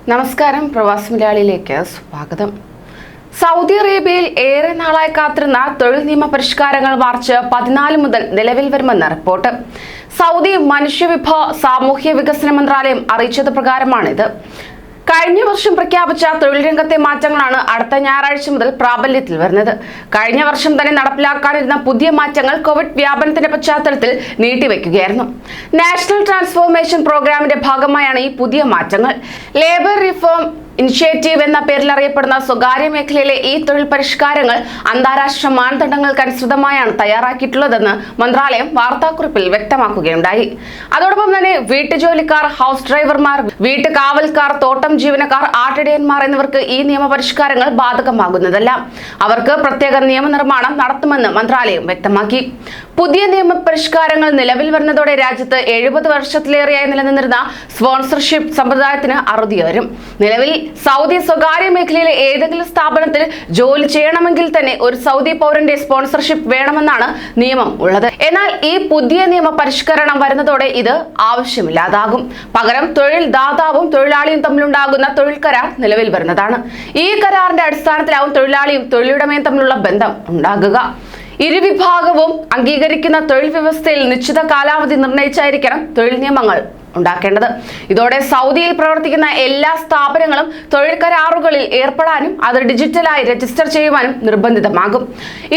നമസ്കാരം, പ്രവാസി മലയാളിയിലേക്ക് സ്വാഗതം. സൗദി അറേബ്യയിൽ ഏറെ നാളായി കാത്തിരുന്ന തൊഴിൽ നിയമ പരിഷ്കാരങ്ങൾ മാർച്ച് 14 മുതൽ നിലവിൽ വരുമെന്ന് റിപ്പോർട്ട്. സൗദി മനുഷ്യവിഭവ സാമൂഹ്യ വികസന മന്ത്രാലയം അറിയിച്ചത് പ്രകാരമാണിത്. കഴിഞ്ഞ വർഷം പ്രഖ്യാപിച്ച തൊഴിൽ രംഗത്തെ മാറ്റങ്ങളാണ് അടുത്ത ഞായറാഴ്ച മുതൽ പ്രാബല്യത്തിൽ വരുന്നത്. കഴിഞ്ഞ വർഷം തന്നെ നടപ്പിലാക്കാനിരുന്ന പുതിയ മാറ്റങ്ങൾ കോവിഡ് വ്യാപനത്തിന്റെ പശ്ചാത്തലത്തിൽ നീട്ടിവെക്കുകയായിരുന്നു. നാഷണൽ ട്രാൻസ്ഫോർമേഷൻ പ്രോഗ്രാമിന്റെ ഭാഗമായാണ് ഈ പുതിയ മാറ്റങ്ങൾ. ലേബർ റിഫോം ഇനിഷ്യേറ്റീവ് എന്ന പേരിൽ അറിയപ്പെടുന്ന സ്വകാര്യ മേഖലയിലെ ഈ തൊഴിൽ പരിഷ്കാരങ്ങൾ അന്താരാഷ്ട്ര മാനദണ്ഡങ്ങൾക്കനുസൃതമായാണ് തയ്യാറാക്കിയിട്ടുള്ളതെന്ന് മന്ത്രാലയം വാർത്താക്കുറിപ്പിൽ വ്യക്തമാക്കുകയുണ്ടായി. അതോടൊപ്പം തന്നെ വീട്ടുജോലിക്കാർ, ഹൗസ് ഡ്രൈവർമാർ, വീട്ടുകാവൽക്കാർ, തോട്ടം ജീവനക്കാർ, ആട്ടിടയന്മാർ എന്നിവർക്ക് ഈ നിയമപരിഷ്കാരങ്ങൾ ബാധകമാകുന്നതല്ല. അവർക്ക് പ്രത്യേക നിയമനിർമ്മാണം നടത്തുമെന്ന് മന്ത്രാലയം വ്യക്തമാക്കി. പുതിയ നിയമപരിഷ്കാരങ്ങൾ നിലവിൽ വരുന്നതോടെ രാജ്യത്ത് 70 വർഷത്തിലേറെയായി നിലനിന്നിരുന്ന സ്പോൺസർഷിപ്പ് സമ്പ്രദായത്തിന് അറുതി വരും. നിലവിൽ സൗദി സ്വകാര്യ മേഖലയിലെ ഏതെങ്കിലും സ്ഥാപനത്തിൽ ജോലി ചെയ്യണമെങ്കിൽ തന്നെ ഒരു സൗദി പൗരന്റെ സ്പോൺസർഷിപ്പ് വേണമെന്നാണ് നിയമം ഉള്ളത്. എന്നാൽ ഈ പുതിയ നിയമ പരിഷ്കരണം വരുന്നതോടെ ഇത് ആവശ്യമില്ലാതാകും. പകരം തൊഴിൽ ദാതാവും തൊഴിലാളിയും തമ്മിലുണ്ടാകുന്ന തൊഴിൽ കരാർ നിലവിൽ വരുന്നതാണ്. ഈ കരാറിന്റെ അടിസ്ഥാനത്തിലാവും തൊഴിലാളിയും തൊഴിലുടമയും തമ്മിലുള്ള ബന്ധം ഉണ്ടാകുക. ഇരുവിഭാഗവും അംഗീകരിക്കുന്ന തൊഴിൽ വ്യവസ്ഥയിൽ നിശ്ചിത കാലാവധി നിർണയിച്ചായിരിക്കണം തൊഴിൽ നിയമങ്ങൾ ഉണ്ടാക്കേണ്ടത്. ഇതോടെ സൗദിയിൽ പ്രവർത്തിക്കുന്ന എല്ലാ സ്ഥാപനങ്ങളും തൊഴിൽ കരാറുകളിൽ ഏർപ്പെടാനും അത് ഡിജിറ്റലായി രജിസ്റ്റർ ചെയ്യുവാനും നിർബന്ധിതമാകും.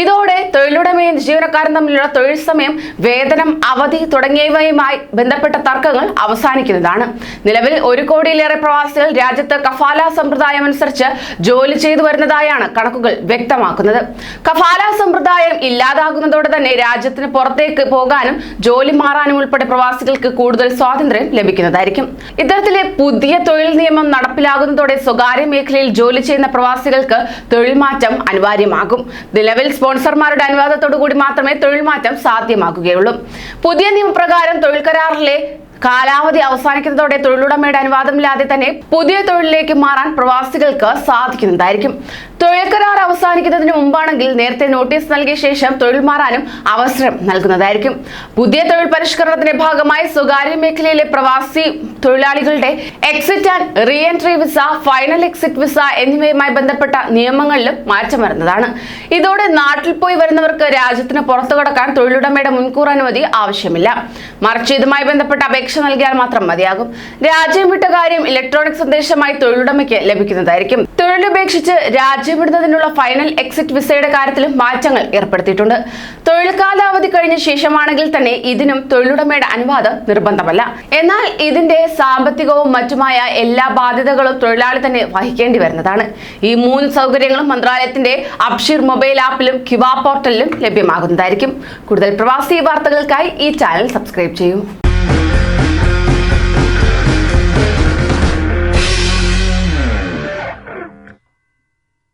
ഇതോടെ തൊഴിലുടമയും ജീവനക്കാരും തമ്മിലുള്ള തൊഴിൽ സമയം, വേതനം, അവധി തുടങ്ങിയവയുമായി ബന്ധപ്പെട്ട തർക്കങ്ങൾ അവസാനിക്കുന്നതാണ്. നിലവിൽ 1 കോടിയിലേറെ പ്രവാസികൾ രാജ്യത്ത് കഫാല സമ്പ്രദായം അനുസരിച്ച് ജോലി ചെയ്തു വരുന്നതായാണ് കണക്കുകൾ വ്യക്തമാക്കുന്നത്. കഫാല സമ്പ്രദായം ഇല്ലാതാകുന്നതോടെ തന്നെ രാജ്യത്തിന് പുറത്തേക്ക് പോകാനും ജോലി മാറാനും ഉൾപ്പെടെ പ്രവാസികൾക്ക് കൂടുതൽ സ്വാതന്ത്ര്യം ലഭിക്കുന്നതായിരിക്കും. ഇത്തരത്തിലെ പുതിയ തൊഴിൽ നിയമം നടപ്പിലാകുന്നതോടെ സ്വകാര്യ മേഖലയിൽ ജോലി ചെയ്യുന്ന പ്രവാസികൾക്ക് തൊഴിൽ മാറ്റം അനിവാര്യമാകും. നിലവിൽ സ്പോൺസർമാരുടെ അനുവാദത്തോടുകൂടി മാത്രമേ തൊഴിൽ മാറ്റം സാധ്യമാകുകയുള്ളൂ. പുതിയ നിയമപ്രകാരം തൊഴിൽ കരാറിലെ കാലാവധി അവസാനിക്കുന്നതോടെ തൊഴിലുടമയുടെ അനുവാദമില്ലാതെ തന്നെ പുതിയ തൊഴിലിലേക്ക് മാറാൻ പ്രവാസികൾക്ക് സാധിക്കുന്നതായിരിക്കും. തൊഴിൽ കരാർ അവസാനിക്കുന്നതിന് മുമ്പാണെങ്കിൽ നേരത്തെ നോട്ടീസ് നൽകിയ ശേഷം തൊഴിൽ മാറാനും അവസരം നൽകുന്നതായിരിക്കും. പുതിയ തൊഴിൽ പരിഷ്കരണത്തിന്റെ ഭാഗമായി സ്വകാര്യ മേഖലയിലെ പ്രവാസി തൊഴിലാളികളുടെ exit and re entry visa, final exit visa എന്നിവയുമായി ബന്ധപ്പെട്ട നിയമങ്ങളിലും മാറ്റം വരുന്നതാണ്. ഇതോടെ നാട്ടിൽ പോയി വരുന്നവർക്ക് രാജ്യത്തിന് പുറത്തു കടക്കാൻ തൊഴിലുടമയുടെ മുൻകൂർ അനുമതി ആവശ്യമില്ല. മറിച്ച് ഇതുമായി ബന്ധപ്പെട്ട അപേക്ഷ നൽകിയാൽ മാത്രം മതിയാകും. രാജ്യം വിട്ട കാര്യം ഇലക്ട്രോണിക് സന്ദേശമായി തൊഴിലുടമയ്ക്ക് ലഭിക്കുന്നതായിരിക്കും. തൊഴിലുപേക്ഷിച്ച് രാജ്യം വിടുന്നതിനുള്ള ഫൈനൽ എക്സിറ്റ് വിസയുടെ കാര്യത്തിലും മാറ്റങ്ങൾ ഏർപ്പെടുത്തിയിട്ടുണ്ട്. തൊഴിൽ കാലാവധി കഴിഞ്ഞ ശേഷമാണെങ്കിൽ തന്നെ ഇതിനും തൊഴിലുടമയുടെ അനുവാദം നിർബന്ധമല്ല. എന്നാൽ ഇതിന്റെ സാമ്പത്തികവും മറ്റുമായ എല്ലാ ബാധ്യതകളും തൊഴിലാളി തന്നെ വഹിക്കേണ്ടി വരുന്നതാണ്. ഈ 3 സൗകര്യങ്ങളും മന്ത്രാലയത്തിന്റെ അബ്ഷിർ മൊബൈൽ ആപ്പിലും കിവ പോർട്ടലിലും ലഭ്യമാകുന്നതായിരിക്കും. കൂടുതൽ പ്രവാസി വാർത്തകൾക്കായി ഈ ചാനൽ സബ്സ്ക്രൈബ് ചെയ്യൂ.